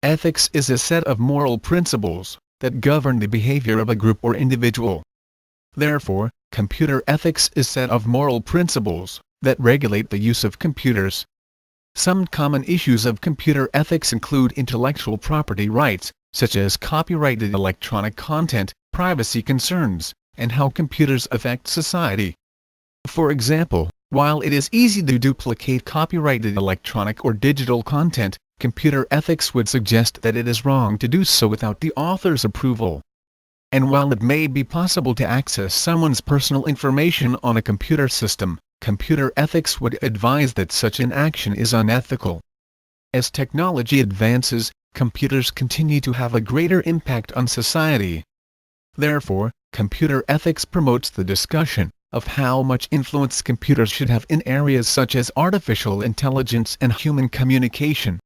Ethics is a set of moral principles that govern the behavior of a group or individual. Therefore, computer ethics is a set of moral principles that regulate the use of computers. Some common issues of computer ethics include intellectual property rights, such as copyrighted electronic content, privacy concerns, and how computers affect society. For example, while it is easy to duplicate copyrighted electronic or digital content, computer ethics would suggest that it is wrong to do so without the author's approval. And while it may be possible to access someone's personal information on a computer system, computer ethics would advise that such an action is unethical. As technology advances, computers continue to have a greater impact on society. Therefore, computer ethics promotes the discussion of how much influence computers should have in areas such as artificial intelligence and human communication.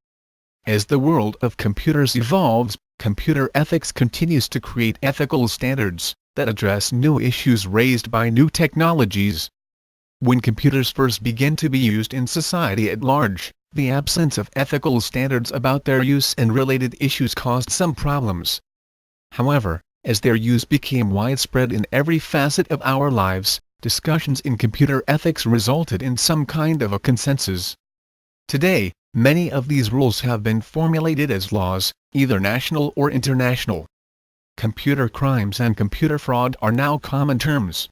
As the world of computers evolves, computer ethics continues to create ethical standards that address new issues raised by new technologies. When computers first began to be used in society at large, the absence of ethical standards about their use and related issues caused some problems. However, as their use became widespread in every facet of our lives, discussions in computer ethics resulted in some kind of a consensus. Today, many of these rules have been formulated as laws, either national or international. Computer crimes and computer fraud are now common terms.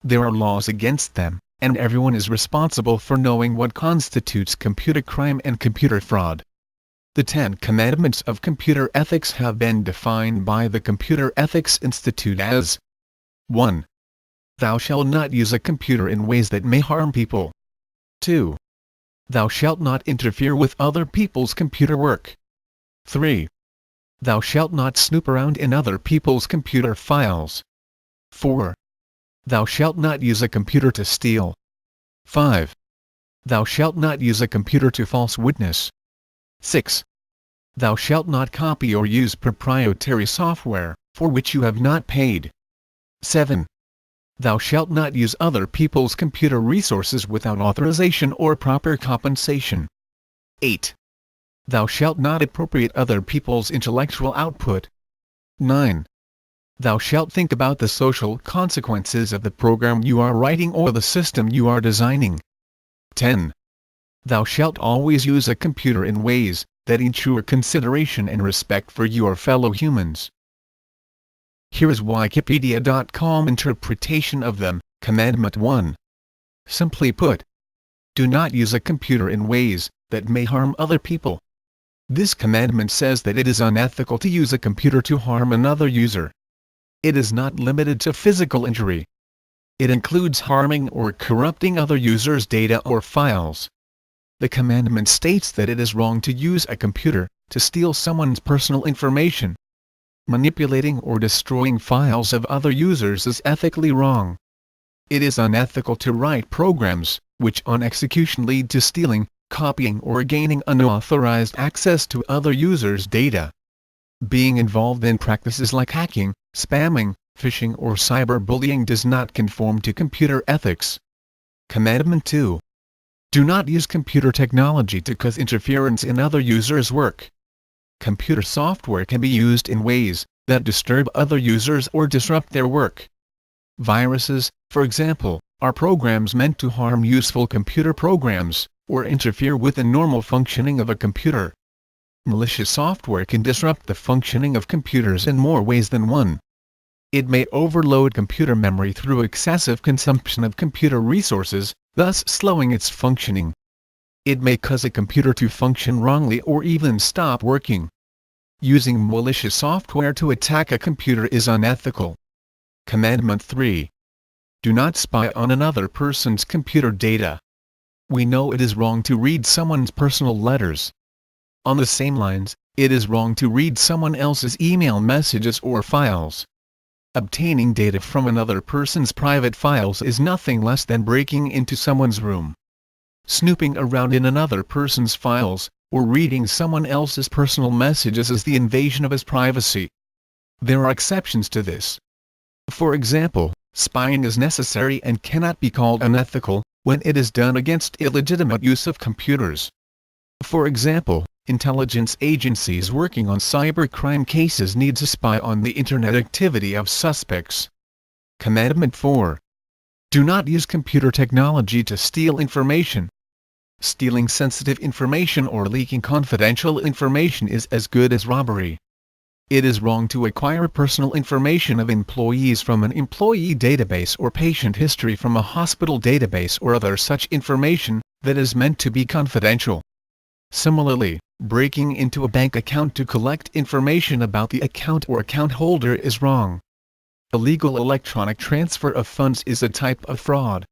There are laws against them, and everyone is responsible for knowing what constitutes computer crime and computer fraud. The 10 Commandments of Computer Ethics have been defined by the Computer Ethics Institute as 1. Thou shalt not use a computer in ways that may harm people. 2. Thou shalt not interfere with other people's computer work. 3. Thou shalt not snoop around in other people's computer files. 4. Thou shalt not use a computer to steal. 5. Thou shalt not use a computer to false witness. 6. Thou shalt not copy or use proprietary software, for which you have not paid. 7. Thou shalt not use other people's computer resources without authorization or proper compensation. 8. Thou shalt not appropriate other people's intellectual output. 9. Thou shalt think about the social consequences of the program you are writing or the system you are designing. 10. Thou shalt always use a computer in ways that ensure consideration and respect for your fellow humans. Here is Wikipedia.com interpretation of them. Commandment 1. Simply put, do not use a computer in ways that may harm other people. This commandment says that it is unethical to use a computer to harm another user. It is not limited to physical injury. It includes harming or corrupting other users' data or files. The commandment states that it is wrong to use a computer to steal someone's personal information. Manipulating or destroying files of other users is ethically wrong. It is unethical to write programs which on execution lead to stealing, copying or gaining unauthorized access to other users' data. Being involved in practices like hacking, spamming, phishing or cyberbullying does not conform to computer ethics. Commandment 2. Do not use computer technology to cause interference in other users' work. Computer software can be used in ways that disturb other users or disrupt their work. Viruses, for example, are programs meant to harm useful computer programs, or interfere with the normal functioning of a computer. Malicious software can disrupt the functioning of computers in more ways than one. It may overload computer memory through excessive consumption of computer resources, thus slowing its functioning. It may cause a computer to function wrongly or even stop working. Using malicious software to attack a computer is unethical. Commandment 3. Do not spy on another person's computer data. We know it is wrong to read someone's personal letters. On the same lines, it is wrong to read someone else's email messages or files. Obtaining data from another person's private files is nothing less than breaking into someone's room. Snooping around in another person's files, or reading someone else's personal messages is the invasion of his privacy. There are exceptions to this. For example, spying is necessary and cannot be called unethical when it is done against illegitimate use of computers. For example, Intelligence agencies working on cybercrime cases need to spy on the internet activity of suspects. Commandment 4. Do not use computer technology to steal information. Stealing sensitive information or leaking confidential information is as good as robbery. It is wrong to acquire personal information of employees from an employee database or patient history from a hospital database or other such information that is meant to be confidential. Similarly, breaking into a bank account to collect information about the account or account holder is wrong. Illegal electronic transfer of funds is a type of fraud.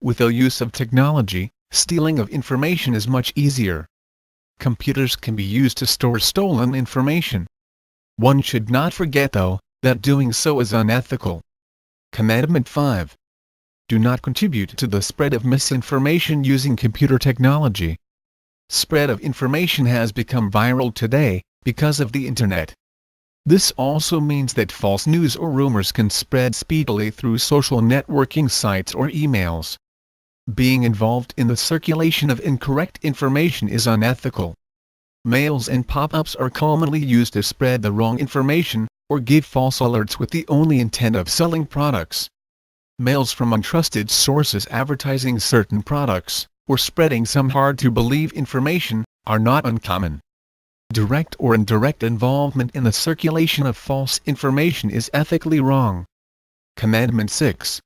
With the use of technology, stealing of information is much easier. Computers can be used to store stolen information. One should not forget, though, that doing so is unethical. Commandment 5. Do not contribute to the spread of misinformation using computer technology. Spread of information has become viral today because of the internet. This also means that false news or rumors can spread speedily through social networking sites or emails. Being involved in the circulation of incorrect information is unethical. Mails and pop-ups are commonly used to spread the wrong information or give false alerts with the only intent of selling products. Mails from untrusted sources advertising certain products or spreading some hard-to-believe information are not uncommon. Direct or indirect involvement in the circulation of false information is ethically wrong. Commandment 6.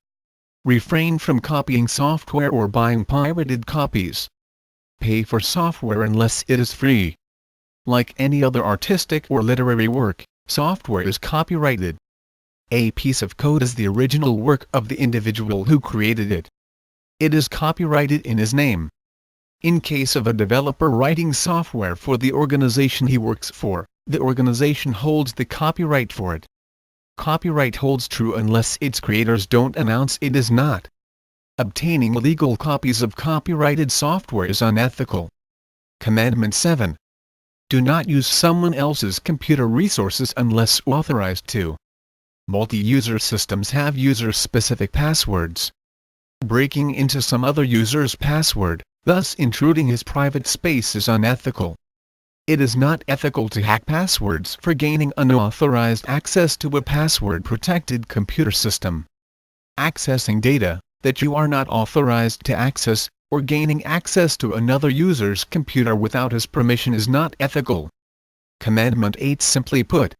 Refrain from copying software or buying pirated copies. Pay for software unless it is free. Like any other artistic or literary work, software is copyrighted. A piece of code is the original work of the individual who created it. It is copyrighted in his name. In case of a developer writing software for the organization he works for, the organization holds the copyright for it. Copyright holds true unless its creators don't announce it is not. Obtaining illegal copies of copyrighted software is unethical. Commandment 7. Do not use someone else's computer resources unless authorized to. Multi-user systems have user-specific passwords. Breaking into some other user's password, thus intruding his private space, is unethical. It is not ethical to hack passwords for gaining unauthorized access to a password-protected computer system. Accessing data that you are not authorized to access, or gaining access to another user's computer without his permission is not ethical. Commandment 8. Simply put,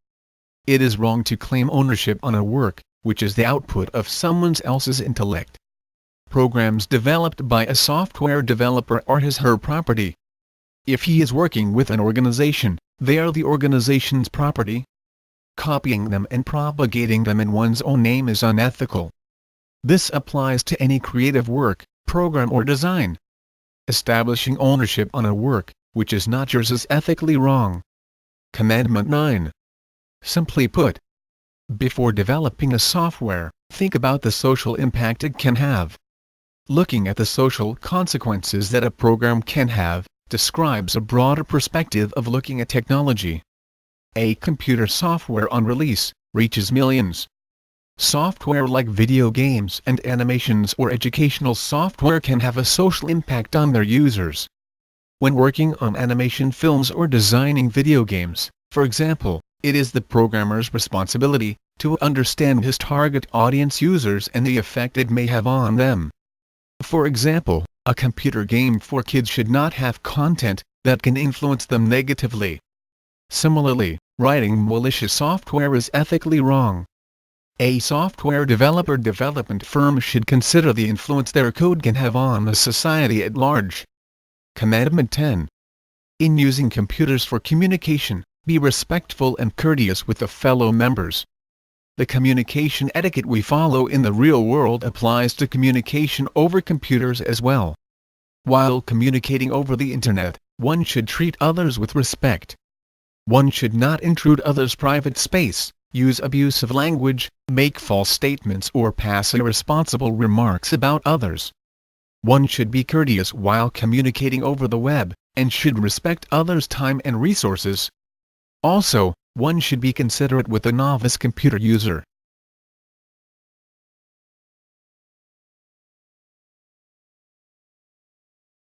it is wrong to claim ownership on a work, which is the output of someone else's intellect. Programs developed by a software developer are his/her property. If he is working with an organization, they are the organization's property. Copying them and propagating them in one's own name is unethical. This applies to any creative work, program or design. Establishing ownership on a work, which is not yours, is ethically wrong. Commandment 9. Simply put, before developing a software, think about the social impact it can have. Looking at the social consequences that a program can have describes a broader perspective of looking at technology. A computer software on release reaches millions. Software like video games and animations or educational software can have a social impact on their users. When working on animation films or designing video games, for example, it is the programmer's responsibility to understand his target audience users and the effect it may have on them. For example, a computer game for kids should not have content that can influence them negatively. Similarly, writing malicious software is ethically wrong. A software development firm should consider the influence their code can have on the society at large. Commandment 10. In using computers for communication, be respectful and courteous with the fellow members. The communication etiquette we follow in the real world applies to communication over computers as well. While communicating over the internet, one should treat others with respect. One should not intrude others' private space, use abusive language, make false statements or pass irresponsible remarks about others. One should be courteous while communicating over the web, and should respect others' time and resources. Also, one should be considerate with a novice computer user.